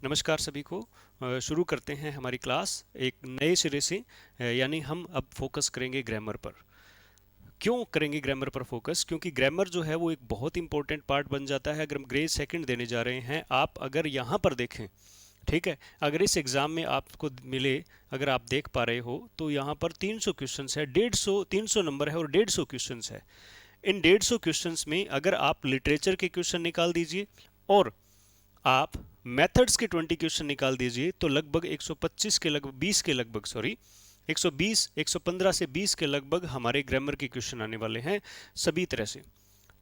नमस्कार सभी को। शुरू करते हैं हमारी क्लास एक नए सिरे से। यानी हम अब फोकस करेंगे ग्रामर पर। क्यों करेंगे ग्रामर पर फोकस? क्योंकि ग्रामर जो है वो एक बहुत इंपॉर्टेंट पार्ट बन जाता है अगर हम ग्रेड सेकंड देने जा रहे हैं। आप अगर यहाँ पर देखें, ठीक है, अगर इस एग्ज़ाम में आपको मिले, अगर आप देख पा रहे हो तो यहाँ पर 300 क्वेश्चंस है, 150 300 नंबर है और 150 क्वेश्चंस है। इन 150 क्वेश्चंस में अगर आप लिटरेचर के क्वेश्चन निकाल दीजिए और आप मेथड्स के 20 क्वेश्चन निकाल दीजिए तो लगभग 125 के लगभग 20 के लगभग, सॉरी, 120 115 से 20 के लगभग हमारे ग्रामर के क्वेश्चन आने वाले हैं सभी तरह से।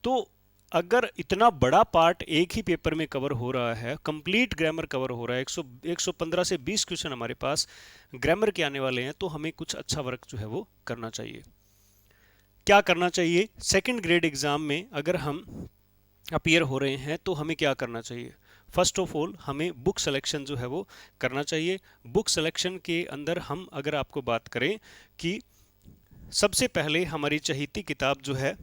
तो अगर इतना बड़ा पार्ट एक ही पेपर में कवर हो रहा है, कंप्लीट ग्रामर कवर हो रहा है, 115 से 20 क्वेश्चन हमारे पास ग्रामर के आने वाले हैं, तो हमें कुछ अच्छा वर्क जो है वो करना चाहिए। क्या करना चाहिए? सेकंड ग्रेड एग्जाम में अगर हम अपीयर हो रहे हैं तो हमें क्या करना चाहिए? फर्स्ट ऑफ ऑल हमें बुक सिलेक्शन जो है वो करना चाहिए। बुक सिलेक्शन के अंदर हम अगर आपको बात करें कि सबसे पहले हमारी चहेती किताब जो है,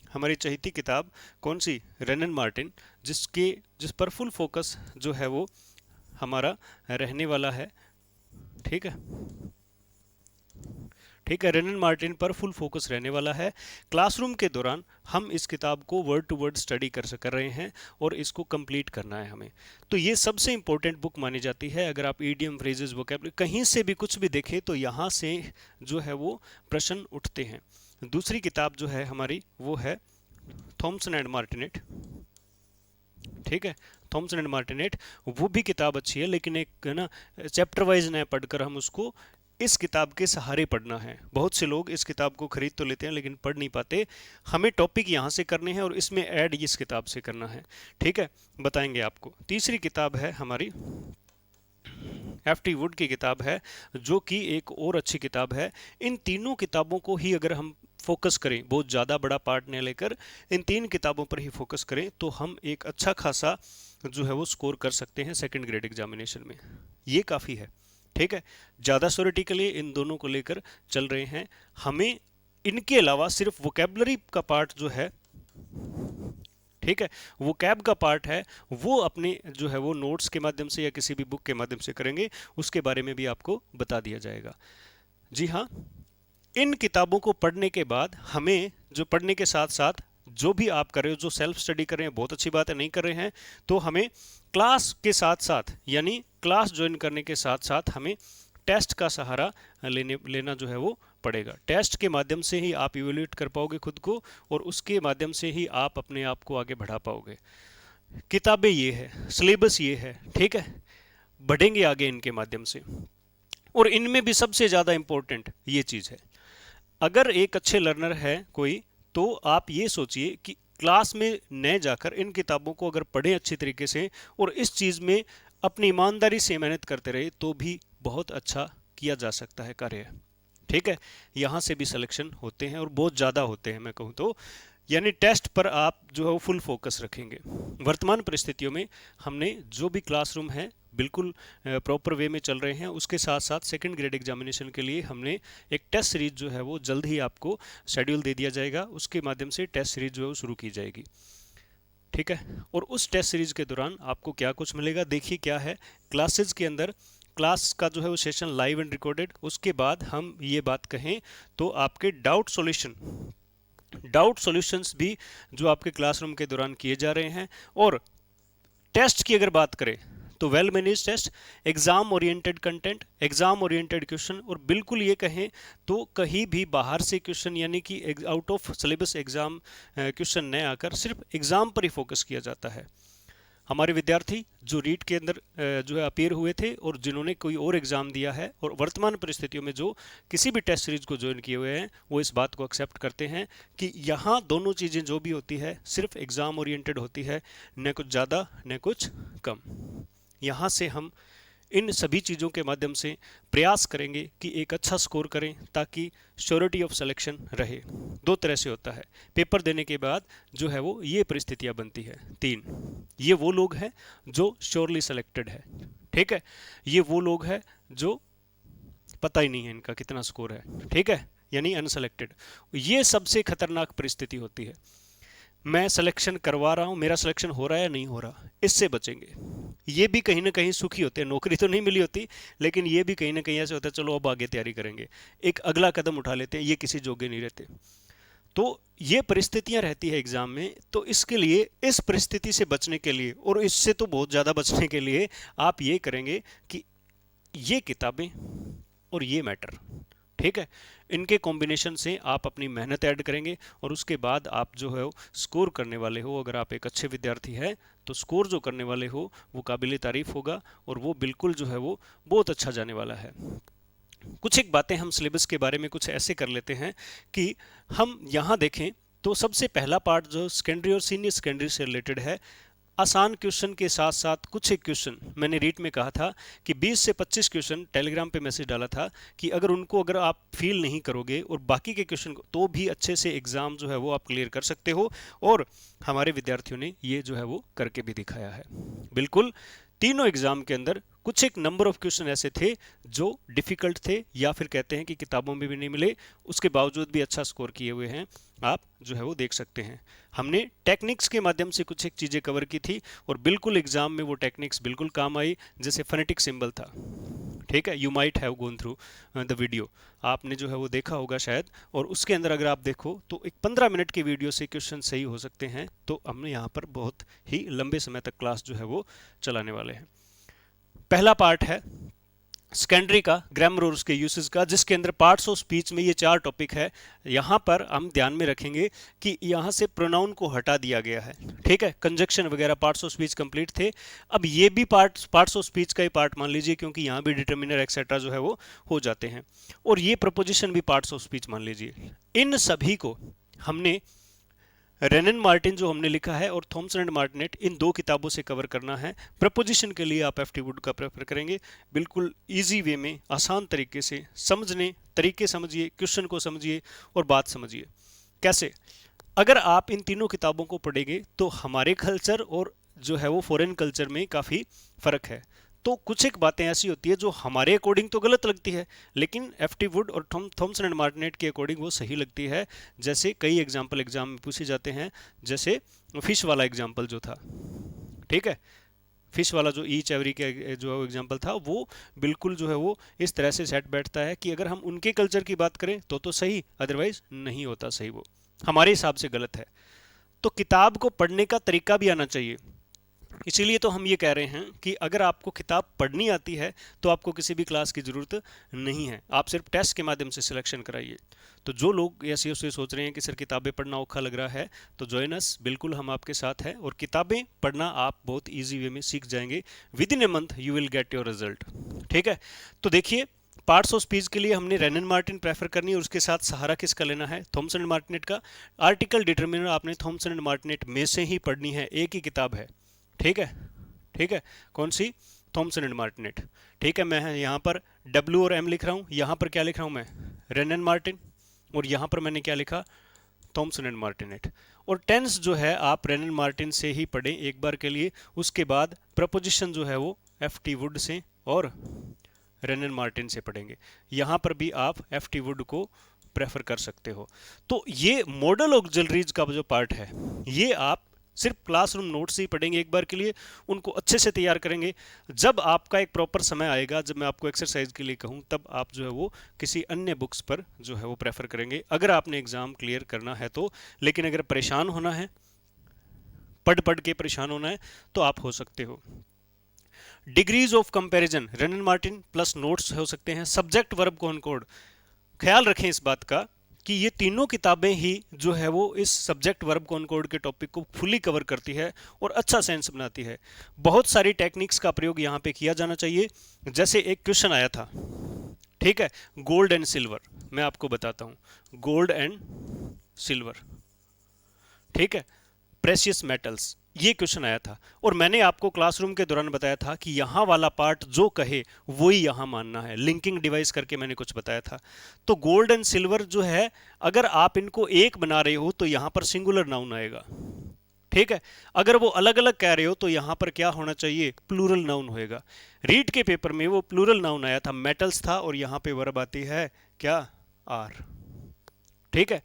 हमारी चहेती किताब कौन सी? रेनन मार्टिन, जिस पर फुल फोकस जो है वो हमारा रहने वाला है। ठीक है, ठीक है, रेनन मार्टिन पर फुल फोकस रहने वाला है। क्लासरूम के दौरान हम इस किताब को वर्ड टू वर्ड स्टडी कर रहे हैं और इसको कंप्लीट करना है हमें। तो ये सबसे इंपॉर्टेंट बुक मानी जाती है। अगर आप ईडियम, फ्रेजेस, वोकैबुलरी कहीं से भी कुछ भी देखें तो यहाँ से जो है वो प्रश्न उठते हैं। दूसरी किताब जो है हमारी वो है थॉमसन एंड मार्टिनेट। ठीक है, थॉमसन एंड मार्टिनेट, वो भी किताब अच्छी है, लेकिन एक है ना, चैप्टर वाइज न पढ़कर हम उसको इस किताब के सहारे पढ़ना है। बहुत से लोग इस किताब को खरीद तो लेते हैं लेकिन पढ़ नहीं पाते। हमें टॉपिक यहाँ से करने हैं और इसमें ऐड इस किताब से करना है। ठीक है, बताएंगे आपको। तीसरी किताब है हमारी एफ.टी. वुड की किताब है, जो कि एक और अच्छी किताब है। इन तीनों किताबों को ही अगर हम फोकस करें, बहुत ज़्यादा बड़ा पार्ट न लेकर इन तीन किताबों पर ही फोकस करें, तो हम एक अच्छा खासा जो है वो स्कोर कर सकते हैं सेकंड ग्रेड एग्जामिनेशन में। ये काफ़ी है। ठीक है, ज़्यादा थ्योरेटिकली इन दोनों को लेकर चल रहे हैं। हमें इनके अलावा सिर्फ वोकेबलरी का पार्ट जो है, ठीक है, वो कैब का पार्ट है, वो अपने जो है वो नोट्स के माध्यम से या किसी भी बुक के माध्यम से करेंगे। उसके बारे में भी आपको बता दिया जाएगा। जी हाँ, इन किताबों को पढ़ने के बाद हमें जो पढ़ने के साथ साथ जो भी आप कर रहे हो, जो सेल्फ स्टडी कर रहे हैं बहुत अच्छी बात है, नहीं कर रहे हैं तो हमें क्लास के साथ साथ, यानी क्लास ज्वाइन करने के साथ साथ हमें टेस्ट का सहारा लेना जो है वो पड़ेगा। टेस्ट के माध्यम से ही आप इवेल्यूएट कर पाओगे खुद को और उसके माध्यम से ही आप अपने आप को आगे बढ़ा पाओगे। किताबें ये है, सिलेबस ये है, ठीक है, बढ़ेंगे आगे इनके माध्यम से। और इनमें भी सबसे ज़्यादा इंपॉर्टेंट ये चीज़ है, अगर एक अच्छे लर्नर है कोई, तो आप ये सोचिए कि क्लास में न जाकर इन किताबों को अगर पढ़ें अच्छी तरीके से और इस चीज़ में अपनी ईमानदारी से मेहनत करते रहे तो भी बहुत अच्छा किया जा सकता है कार्य। ठीक है, यहाँ से भी सिलेक्शन होते हैं और बहुत ज़्यादा होते हैं मैं कहूँ तो। यानी टेस्ट पर आप जो है वो फुल फोकस रखेंगे। वर्तमान परिस्थितियों में हमने जो भी क्लासरूम है बिल्कुल प्रॉपर वे में चल रहे हैं। उसके साथ साथ सेकंड ग्रेड एग्जामिनेशन के लिए हमने एक टेस्ट सीरीज जो है वो जल्द ही आपको शेड्यूल दे दिया जाएगा। उसके माध्यम से टेस्ट सीरीज जो है वो शुरू की जाएगी। ठीक है, और उस टेस्ट सीरीज के दौरान आपको क्या कुछ मिलेगा, देखिए क्या है। क्लासेज के अंदर क्लास का जो है वो सेशन लाइव एंड रिकॉर्डेड। उसके बाद हम ये बात कहें तो आपके डाउट सॉल्यूशंस भी जो आपके क्लासरूम के दौरान किए जा रहे हैं। और टेस्ट की अगर बात करें तो well manage test, exam oriented content, exam oriented question, और बिल्कुल ये कहें तो कहीं भी बाहर से क्वेश्चन यानी कि out of syllabus exam question न आकर सिर्फ एग्जाम पर ही फोकस किया जाता है। हमारे विद्यार्थी जो रीट के अंदर जो है अपीयर हुए थे और जिन्होंने कोई और एग्ज़ाम दिया है और वर्तमान परिस्थितियों में जो किसी भी टेस्ट सीरीज को ज्वाइन किए हुए हैं, वो इस बात को एक्सेप्ट करते हैं कि यहाँ दोनों चीज़ें जो भी होती है सिर्फ एग्ज़ाम ओरिएंटेड होती है, न कुछ ज़्यादा न कुछ कम। यहाँ से हम इन सभी चीज़ों के माध्यम से प्रयास करेंगे कि एक अच्छा स्कोर करें ताकि श्योरिटी ऑफ सिलेक्शन रहे। दो तरह से होता है, पेपर देने के बाद जो है वो ये परिस्थितियाँ बनती है। तीन, ये वो लोग हैं जो श्योरली सिलेक्टेड है। ठीक है, ये वो लोग हैं जो पता ही नहीं है इनका कितना स्कोर है। ठीक है, यानी अनसेलेक्टेड। ये सबसे खतरनाक परिस्थिति होती है। मैं सिलेक्शन करवा रहा हूँ, मेरा सिलेक्शन हो रहा है या नहीं हो रहा, इससे बचेंगे। ये भी कहीं ना कहीं सुखी होते हैं, नौकरी तो नहीं मिली होती, लेकिन ये भी कहीं ना कहीं ऐसे होता है चलो अब आगे तैयारी करेंगे, एक अगला कदम उठा लेते हैं, ये किसी योग्य नहीं रहते। तो ये परिस्थितियां रहती है एग्जाम में, तो इसके लिए, इस परिस्थिति से बचने के लिए और इससे तो बहुत ज़्यादा बचने के लिए आप ये करेंगे कि ये किताबें और ये मैटर, ठीक है, इनके कॉम्बिनेशन से आप अपनी मेहनत ऐड करेंगे और उसके बाद आप जो है स्कोर करने वाले हो, अगर आप एक अच्छे विद्यार्थी हैं तो स्कोर जो करने वाले हो वो काबिल तारीफ होगा और वो बिल्कुल जो है वो बहुत अच्छा जाने वाला है। कुछ एक बातें हम सिलेबस के बारे में कुछ ऐसे कर लेते हैं कि हम यहाँ देखें तो सबसे पहला पार्ट जो सेकेंडरी और सीनियर सेकेंडरी से रिलेटेड है, आसान क्वेश्चन के साथ साथ कुछ एक क्वेश्चन, मैंने रीट में कहा था कि 20 से 25 क्वेश्चन, टेलीग्राम पे मैसेज डाला था कि अगर आप फील नहीं करोगे और बाकी के क्वेश्चन को तो भी अच्छे से एग्जाम जो है वो आप क्लियर कर सकते हो, और हमारे विद्यार्थियों ने ये जो है वो करके भी दिखाया है। बिल्कुल तीनों एग्जाम के अंदर कुछ एक नंबर ऑफ क्वेश्चन ऐसे थे जो डिफिकल्ट थे या फिर कहते हैं कि किताबों में भी नहीं मिले, उसके बावजूद भी अच्छा स्कोर किए हुए हैं, आप जो है वो देख सकते हैं। हमने टेक्निक्स के माध्यम से कुछ एक चीज़ें कवर की थी और बिल्कुल एग्जाम में वो टेक्निक्स बिल्कुल काम आई, जैसे फोनेटिक सिंबल था, ठीक है, you might have gone through the video, आपने जो है वो देखा होगा शायद, और उसके अंदर अगर आप देखो तो एक 15 मिनट की वीडियो से क्वेश्चन सही हो सकते हैं। तो हमने यहाँ पर बहुत ही लंबे समय तक क्लास जो है वो चलाने वाले हैं। पहला पार्ट है सेकेंडरी का, ग्रामर और उसके यूसेज का, जिसके अंदर पार्ट्स ऑफ स्पीच में ये 4 टॉपिक है। यहाँ पर हम ध्यान में रखेंगे कि यहाँ से प्रोनाउन को हटा दिया गया है, ठीक है, कंजक्शन वगैरह पार्ट्स ऑफ स्पीच कंप्लीट थे, अब ये भी पार्ट्स ऑफ स्पीच का ही पार्ट मान लीजिए, क्योंकि यहाँ भी डिटर्मिनर एक्सेट्रा जो है वो हो जाते हैं, और ये प्रपोजिशन भी पार्ट्स ऑफ स्पीच मान लीजिए। इन सभी को हमने रेनन मार्टिन जो हमने लिखा है और थॉमसन एंड मार्टिनेट, इन 2 किताबों से कवर करना है। प्रपोजिशन के लिए आप एफ.टी. वुड का प्रेफर करेंगे, बिल्कुल इजी वे में, आसान तरीके से समझने, तरीके समझिए, क्वेश्चन को समझिए और बात समझिए। कैसे? अगर आप इन तीनों किताबों को पढ़ेंगे तो हमारे कल्चर और जो है वो फॉरेन कल्चर में काफ़ी फ़र्क है। तो कुछ एक बातें ऐसी होती है जो हमारे अकॉर्डिंग तो गलत लगती है, लेकिन एफ.टी. वुड और थॉमसन एंड मार्टिनेट के अकॉर्डिंग वो सही लगती है। जैसे कई एग्जाम्पल एग्जाम में पूछे जाते हैं, जैसे फिश वाला एग्जाम्पल जो था, ठीक है, फिश वाला जो ईच एवरी के जो एग्जाम्पल था, वो बिल्कुल जो है वो इस तरह से सेट बैठता है कि अगर हम उनके कल्चर की बात करें तो सही, अदरवाइज नहीं होता सही, वो हमारे हिसाब से गलत है। तो किताब को पढ़ने का तरीका भी आना चाहिए, इसीलिए तो हम ये कह रहे हैं कि अगर आपको किताब पढ़नी आती है तो आपको किसी भी क्लास की ज़रूरत नहीं है, आप सिर्फ टेस्ट के माध्यम से सिलेक्शन कराइए। तो जो लोग ऐसे ऐसे सोच रहे हैं कि सर किताबें पढ़ना औखा लग रहा है, तो जॉइन अस, बिल्कुल हम आपके साथ हैं, और किताबें पढ़ना आप बहुत ईजी वे में सीख जाएंगे। With in a month you will get your result, ठीक है। तो देखिए, पार्ट्स ऑफ स्पीच के लिए हमने रेनन मार्टिन प्रेफर करनी है, और उसके साथ सहारा किसका लेना है? थॉमसन एंड मार्टिनेट का। आर्टिकल डिटर्मिनर आपने थॉमसन एंड मार्टिनेट में से ही पढ़नी है, एक ही किताब है, ठीक है, ठीक है, कौन सी? थॉमसन एंड मार्टिनेट, ठीक है। मैं यहाँ पर W और M लिख रहा हूँ, यहाँ पर क्या लिख रहा हूँ मैं? रेनन मार्टिन, और यहाँ पर मैंने क्या लिखा? Thomson and Martinet. और टेंस जो है आप रेनन मार्टिन से ही पढ़ें एक बार के लिए, उसके बाद प्रपोजिशन जो है वो F.T. वुड से और रेनन मार्टिन से पढ़ेंगे। यहाँ पर भी आप F.T. वुड को प्रेफर कर सकते हो। तो ये मॉडल ऑक्सिलरीज का जो पार्ट है, ये आप सिर्फ क्लासरूम नोट्स ही पढ़ेंगे एक बार के लिए, उनको अच्छे से तैयार करेंगे। जब आपका एक प्रॉपर समय आएगा, जब मैं आपको एक्सरसाइज के लिए कहूँ, तब आप जो है वो किसी अन्य बुक्स पर जो है वो प्रेफर करेंगे, अगर आपने एग्ज़ाम क्लियर करना है तो। लेकिन अगर परेशान होना है, पढ़ पढ़ के परेशान होना है, तो आप हो सकते हो। Degrees of comparison, Wren and Martin plus notes हो सकते हैं। सब्जेक्ट वर्ब कॉनकॉर्ड, ख्याल रखें इस बात का कि ये तीनों किताबें ही जो है वो इस सब्जेक्ट वर्ब कॉनकॉर्ड के टॉपिक को फुली कवर करती है और अच्छा सेंस बनाती है। बहुत सारी टेक्निक्स का प्रयोग यहाँ पे किया जाना चाहिए। जैसे एक क्वेश्चन आया था, ठीक है, गोल्ड एंड सिल्वर, मैं आपको बताता हूँ, गोल्ड एंड सिल्वर, ठीक है, प्रेशियस मेटल्स, ये क्वेश्चन आया था, और मैंने आपको क्लासरूम के दौरान बताया था कि यहाँ वाला पार्ट जो कहे वही यहाँ मानना है, लिंकिंग डिवाइस करके मैंने कुछ बताया था। तो गोल्ड एंड सिल्वर जो है, अगर आप इनको एक बना रहे हो तो यहाँ पर सिंगुलर नाउन आएगा, ठीक है। अगर वो अलग अलग कह रहे हो तो यहाँ पर क्या होना चाहिए? प्लूरल नाउन होएगा। रीड के पेपर में वो प्लूरल नाउन आया था, मेटल्स था, और यहाँ पे वर्ब आती है क्या? आर, ठीक है।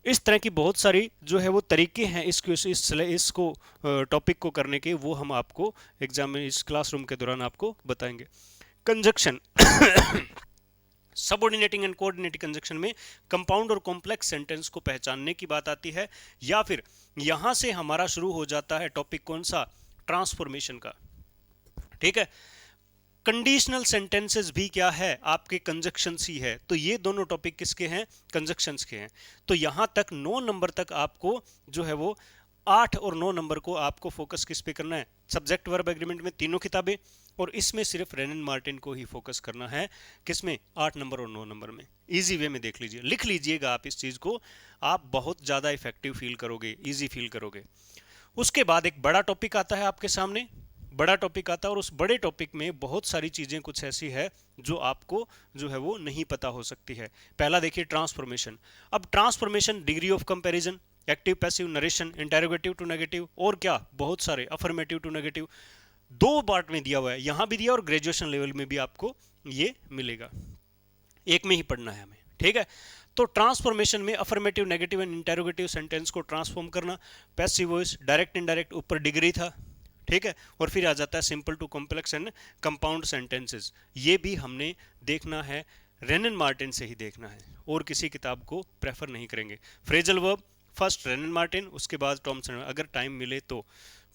इस तरह की बहुत सारी जो है वो तरीके हैं इसको टॉपिक को करने के, वो हम आपको एग्जाम में इस क्लासरूम के दौरान आपको बताएंगे। Conjunction, subordinating and coordinating conjunction में कंपाउंड और कॉम्प्लेक्स सेंटेंस को पहचानने की बात आती है, या फिर यहां से हमारा शुरू हो जाता है टॉपिक कौन सा, ट्रांसफॉर्मेशन का। ठीक है, कंडीशनल सेंटेंसेस भी क्या है, आपके कंजक्शंस ही है। तो ये दोनों टॉपिक किसके हैं, कंजक्शंस के हैं। तो यहां तक 9 नंबर तक आपको जो है वो 8 और 9 नंबर को आपको फोकस किस पे करना है, सब्जेक्ट वर्ब एग्रीमेंट में तीनों किताबें, और इसमें सिर्फ रेनन मार्टिन को ही फोकस करना है, किसमें, 8 नंबर और 9 नंबर में। इजी वे में देख लीजिए, लिख लीजिएगा आप इस चीज को, आप बहुत ज्यादा इफेक्टिव फील करोगे, इजी फील करोगे। उसके बाद एक बड़ा टॉपिक आता है आपके सामने, बड़ा टॉपिक आता है, और उस बड़े टॉपिक में बहुत सारी चीजें कुछ ऐसी है जो आपको जो है वो नहीं पता हो सकती है। पहला देखिए ट्रांसफॉर्मेशन। अब transformation, degree of comparison, active passive, narration, interrogative to negative, और क्या बहुत सारे, अफर्मेटिव टू नेगेटिव, दो पार्ट में दिया हुआ है, यहां भी दिया और ग्रेजुएशन लेवल में भी आपको ये मिलेगा, एक में ही पढ़ना है हमें। ठीक है, तो ट्रांसफॉर्मेशन में affirmative, negative and interrogative sentence को ट्रांसफॉर्म करना, पैसिव वॉइस, डायरेक्ट इनडायरेक्ट, ऊपर डिग्री था। ठीक है, और फिर आ जाता है simple to complex and compound sentences, ये भी हमने देखना है, रेनन मार्टिन से ही देखना है, और किसी किताब को प्रेफर नहीं करेंगे। फ्रेजल वर्ब फर्स्ट रेनन मार्टिन, उसके बाद टॉमसन, अगर टाइम मिले तो।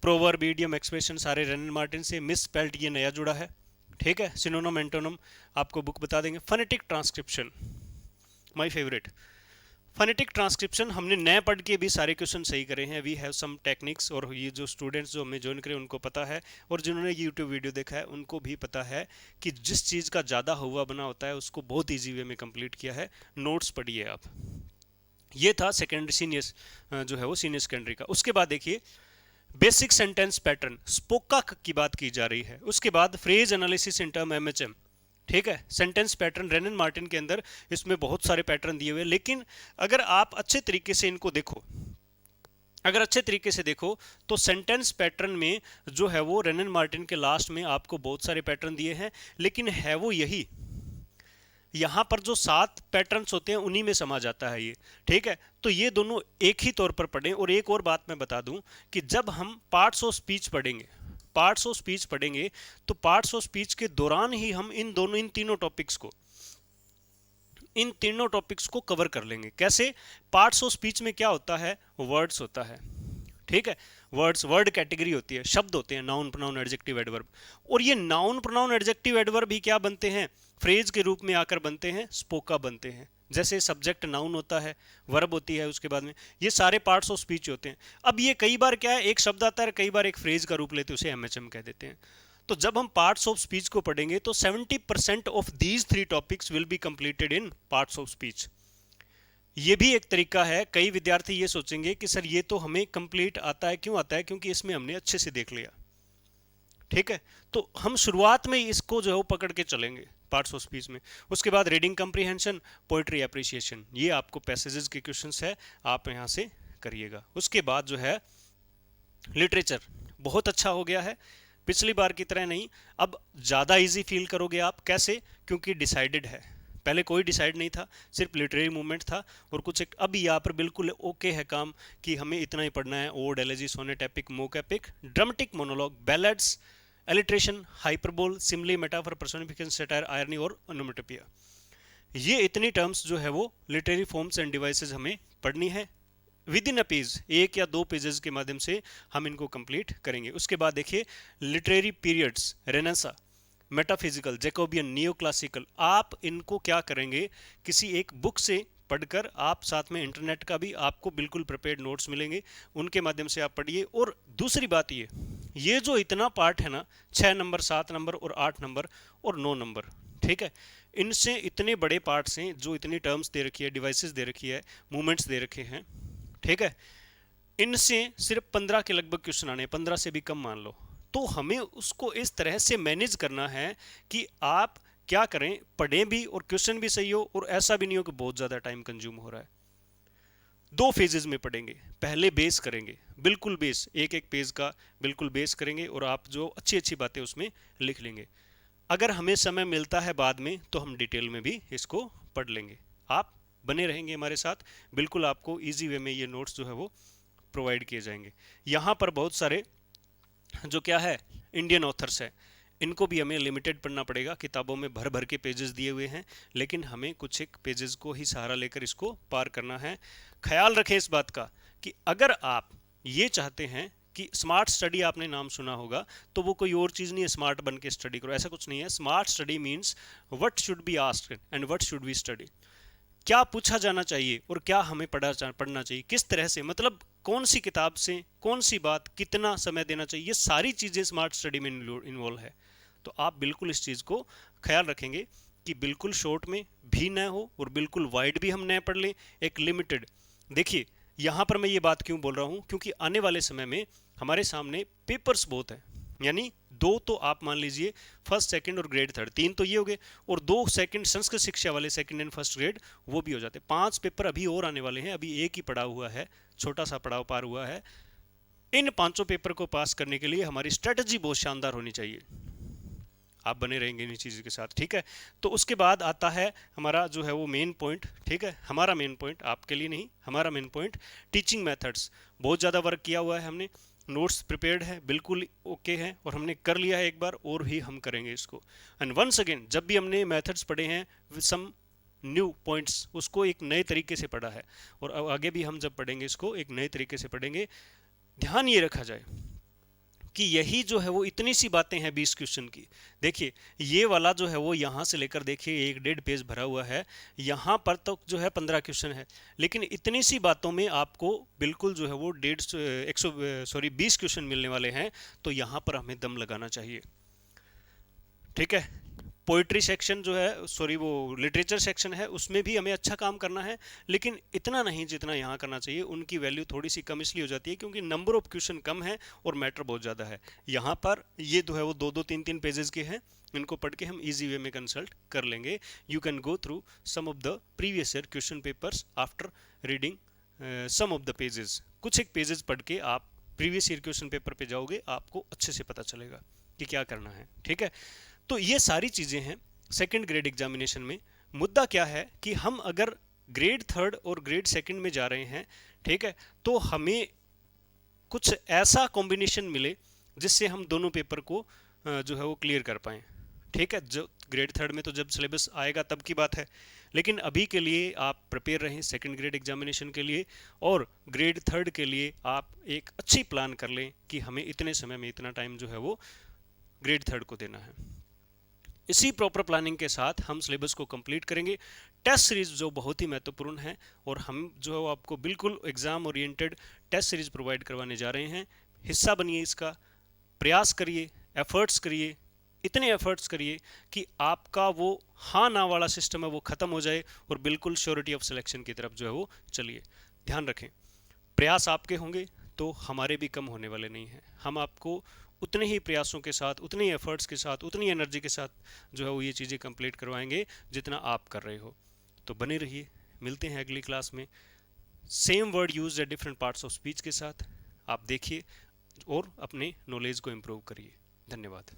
प्रोवर्ब, इडियम, एक्सप्रेशन सारे रेनन मार्टिन से, मिस स्पेल्ट ये नया जुड़ा है। ठीक है, सिनोनिम एंटोनिम आपको बुक बता देंगे। Phonetic transcription my favourite. Phonetic transcription हमने नए पढ़ के भी सारे क्वेश्चन सही करे हैं, वी हैव सम टेक्निक्स, और ये जो स्टूडेंट्स जो हमें ज्वाइन करें उनको पता है, और जिन्होंने यूट्यूब वीडियो देखा है उनको भी पता है कि जिस चीज़ का ज़्यादा हुआ बना होता है उसको बहुत ईजी वे में कंप्लीट किया है। नोट्स पढ़िए आप। ये था सेकेंडरी सीनियर जो है वो सीनियर सेकेंडरी का। उसके बाद देखिए बेसिक सेंटेंस पैटर्न, स्पोका की बात की जा रही है। उसके बाद phrase analysis in term MHM. ठीक है, सेंटेंस पैटर्न रेनन मार्टिन के अंदर इसमें बहुत सारे पैटर्न दिए हुए, लेकिन अगर आप अच्छे तरीके से इनको देखो, अगर अच्छे तरीके से देखो तो सेंटेंस पैटर्न में जो है वो रेनन मार्टिन के लास्ट में आपको बहुत सारे पैटर्न दिए हैं, लेकिन है वो यही, यहाँ पर जो 7 पैटर्न्स होते हैं उन्हीं में समा जाता है ये। ठीक है, तो ये दोनों एक ही तौर पर पढ़ें। और एक और बात मैं बता दूं कि जब हम पार्ट्स ऑफ स्पीच पढ़ेंगे, पार्ट्स ऑफ स्पीच पढ़ेंगे, तो पार्ट्स ऑफ स्पीच के दौरान ही हम इन तीनों टॉपिक्स को कवर कर लेंगे। कैसे, पार्ट्स ऑफ स्पीच में क्या होता है, वर्ड्स होता है। ठीक है, वर्ड्स, वर्ड कैटेगरी होती है, शब्द होते हैं, नाउन, प्रोनाउन, एडजेक्टिव, एडवर्ब, और ये नाउन, प्रोनाउन, एडजेक्टिव, एडवर्ब भी क्या बनते हैं, फ्रेज के रूप में आकर बनते हैं, स्पोका बनते हैं। जैसे सब्जेक्ट नाउन होता है, वर्ब होती है उसके बाद में, ये सारे पार्ट्स ऑफ स्पीच होते हैं। अब ये कई बार क्या है, एक शब्द आता है, कई बार एक फ्रेज का रूप लेते हैं, उसे एमएचएम कह देते हैं। तो जब हम पार्ट्स ऑफ स्पीच को पढ़ेंगे तो 70% of these 3 topics will be completed in parts of speech. ये भी एक तरीका है। कई विद्यार्थी ये सोचेंगे कि सर ये तो हमें कंप्लीट आता है, क्यों आता है, क्योंकि इसमें हमने अच्छे से देख लिया। ठीक है, तो हम शुरुआत में इसको जो है वो पकड़ के चलेंगे पार्ट्स ऑफ स्पीच में। उसके बाद रीडिंग कंप्रीहेंशन, पोइट्री एप्रिसिएशन, ये आपको पैसेजेस के क्वेश्चंस है, आप यहाँ से करिएगा। उसके बाद जो है लिटरेचर बहुत अच्छा हो गया है, पिछली बार की तरह नहीं, अब ज़्यादा इजी फील करोगे आप। कैसे, क्योंकि डिसाइडेड है, पहले कोई डिसाइड नहीं था, सिर्फ लिटरेरी मूवमेंट था और कुछ एक। अब यहाँ पर बिल्कुल ओके है काम कि हमें इतना ही पढ़ना है, ode, elegy, sonnet, epic, mock epic, dramatic monologue, ballads, alliteration, hyperbole, simile, metaphor, personification, satire, irony और ओनोमेटोपिया। ये इतनी टर्म्स जो है वो लिटरेरी फॉर्म्स एंड डिवाइसेस हमें पढ़नी है विद इन अ पेज, 1 या 2 पेजेस के माध्यम से हम इनको कंप्लीट करेंगे। उसके बाद देखिए literary periods, Renaissance, metaphysical, Jacobean, neoclassical, आप इनको क्या करेंगे, किसी एक बुक से पढ़कर, आप साथ में इंटरनेट का भी आपको बिल्कुल प्रिपेयर्ड नोट्स मिलेंगे, उनके माध्यम से आप पढ़िए। और दूसरी बात ये जो इतना पार्ट है ना, 6 नंबर, 7 नंबर और 8 नंबर और 9 नंबर, ठीक है, इनसे इतने बड़े पार्ट्स हैं, जो इतनी टर्म्स दे रखी है, डिवाइसेस दे रखी है, मूवमेंट्स दे रखे हैं, ठीक है, इनसे सिर्फ 15 के लगभग क्वेश्चन आने, 15 से भी कम मान लो। तो हमें उसको इस तरह से मैनेज करना है कि आप क्या करें, पढ़ें भी और क्वेश्चन भी सही हो, और ऐसा भी नहीं हो कि बहुत ज़्यादा टाइम कंज्यूम हो रहा है। 2 फेजेस में पढ़ेंगे, पहले बेस करेंगे, बिल्कुल बेस, एक एक पेज का बिल्कुल बेस करेंगे, और आप जो अच्छी अच्छी बातें उसमें लिख लेंगे। अगर हमें समय मिलता है बाद में तो हम डिटेल में भी इसको पढ़ लेंगे। आप बने रहेंगे हमारे साथ, बिल्कुल आपको ईजी वे में ये नोट्स जो है वो प्रोवाइड किए जाएंगे। यहाँ पर बहुत सारे जो क्या है इंडियन ऑथर्स है, इनको भी हमें लिमिटेड पढ़ना पड़ेगा, किताबों में भर भर के पेजेस दिए हुए हैं, लेकिन हमें कुछ एक पेजेस को ही सहारा लेकर इसको पार करना है। ख्याल रखें इस बात का कि अगर आप ये चाहते हैं कि स्मार्ट स्टडी, आपने नाम सुना होगा, तो वो कोई और चीज़ नहीं है स्मार्ट बन के स्टडी करो, ऐसा कुछ नहीं है। Smart study means what should be asked and what should be study, क्या पूछा जाना चाहिए और क्या हमें पढ़ना चाहिए, किस तरह से, मतलब कौन सी किताब से कौन सी बात, कितना समय देना चाहिए, ये सारी चीज़ें स्मार्ट स्टडी में इन्वॉल्व है। तो आप बिल्कुल इस चीज़ को ख्याल रखेंगे कि बिल्कुल शॉर्ट में भी न हो और बिल्कुल वाइड भी हम न पढ़ लें, एक लिमिटेड। देखिए यहाँ पर मैं ये बात क्यों बोल रहा हूँ, क्योंकि आने वाले समय में हमारे सामने पेपर्स बहुत हैं, यानी दो तो आप मान लीजिए फर्स्ट सेकंड और ग्रेड थर्ड, तीन तो ये हो गए, और दो सेकंड संस्कृत शिक्षा वाले सेकंड एंड फर्स्ट ग्रेड वो भी हो जाते, 5 पेपर अभी और आने वाले हैं, अभी एक ही पड़ा हुआ है, छोटा सा पड़ाव पार हुआ है। इन 5 पेपर को पास करने के लिए हमारी स्ट्रेटजी बहुत शानदार होनी चाहिए। आप बने रहेंगे इन चीज़ों के साथ, ठीक है। तो उसके बाद आता है हमारा जो है वो मेन पॉइंट, ठीक है, हमारा मेन पॉइंट, आपके लिए नहीं, हमारा मेन पॉइंट टीचिंग मेथड्स। बहुत ज़्यादा वर्क किया हुआ है हमने, नोट्स प्रिपेयर्ड है, बिल्कुल ओके है, और हमने कर लिया है एक बार, और भी हम करेंगे इसको। एंड वंस अगेन, जब भी हमने मेथड्स पढ़े हैं विद सम न्यू पॉइंट्स, उसको एक नए तरीके से पढ़ा है, और आगे भी हम जब पढ़ेंगे इसको एक नए तरीके से पढ़ेंगे। ध्यान ये रखा जाए कि यही जो है वो इतनी सी बातें हैं 20 क्वेश्चन की। देखिए ये वाला जो है वो यहाँ से लेकर देखिए 1.5 पेज भरा हुआ है, यहाँ पर तो जो है 15 क्वेश्चन है, लेकिन इतनी सी बातों में आपको बिल्कुल जो है वो 20 क्वेश्चन मिलने वाले हैं। तो यहाँ पर हमें दम लगाना चाहिए, ठीक है। पोइट्री सेक्शन जो है, सॉरी वो लिटरेचर सेक्शन है, उसमें भी हमें अच्छा काम करना है, लेकिन इतना नहीं जितना यहाँ करना चाहिए। उनकी वैल्यू थोड़ी सी कम इसलिए हो जाती है क्योंकि नंबर ऑफ क्वेश्चन कम है और मैटर बहुत ज़्यादा है। यहाँ पर ये जो है वो 2-2 3-3 पेजेस के हैं, इनको पढ़ के हम इजी वे में कंसल्ट कर लेंगे। You can go through some of the previous year question papers after reading some of the pages. कुछ एक पेजेस पढ़ के आप प्रीवियस ईयर क्वेश्चन पेपर पे जाओगे, आपको अच्छे से पता चलेगा कि क्या करना है, ठीक है। तो ये सारी चीज़ें हैं सेकंड ग्रेड एग्जामिनेशन में। मुद्दा क्या है कि हम अगर ग्रेड थर्ड और ग्रेड सेकंड में जा रहे हैं, ठीक है, तो हमें कुछ ऐसा कॉम्बिनेशन मिले जिससे हम दोनों पेपर को जो है वो क्लियर कर पाएँ, ठीक है। जो ग्रेड थर्ड में तो जब सिलेबस आएगा तब की बात है, लेकिन अभी के लिए आप प्रिपेयर रहें सेकंड ग्रेड एग्जामिनेशन के लिए, और ग्रेड थर्ड के लिए आप एक अच्छी प्लान कर लें कि हमें इतने समय में इतना टाइम जो है वो ग्रेड थर्ड को देना है। इसी प्रॉपर प्लानिंग के साथ हम सिलेबस को कंप्लीट करेंगे। टेस्ट सीरीज जो बहुत ही महत्वपूर्ण है, और हम जो है आपको बिल्कुल exam oriented test series provide करवाने जा रहे हैं। हिस्सा बनिए इसका, प्रयास करिए, एफर्ट्स करिए, इतने एफर्ट्स करिए कि आपका वो हाँ ना वाला सिस्टम है वो ख़त्म हो जाए, और बिल्कुल श्योरिटी ऑफ सिलेक्शन की तरफ जो है वो चलिए। ध्यान रखें, प्रयास आपके होंगे तो हमारे भी कम होने वाले नहीं हैं। हम आपको उतने ही प्रयासों के साथ, उतनी एफर्ट्स के साथ, उतनी एनर्जी के साथ जो है वो ये चीज़ें कंप्लीट करवाएंगे जितना आप कर रहे हो। तो बने रहिए, मिलते हैं अगली क्लास में same word use at different parts of speech के साथ। आप देखिए और अपने नॉलेज को इम्प्रूव करिए। धन्यवाद।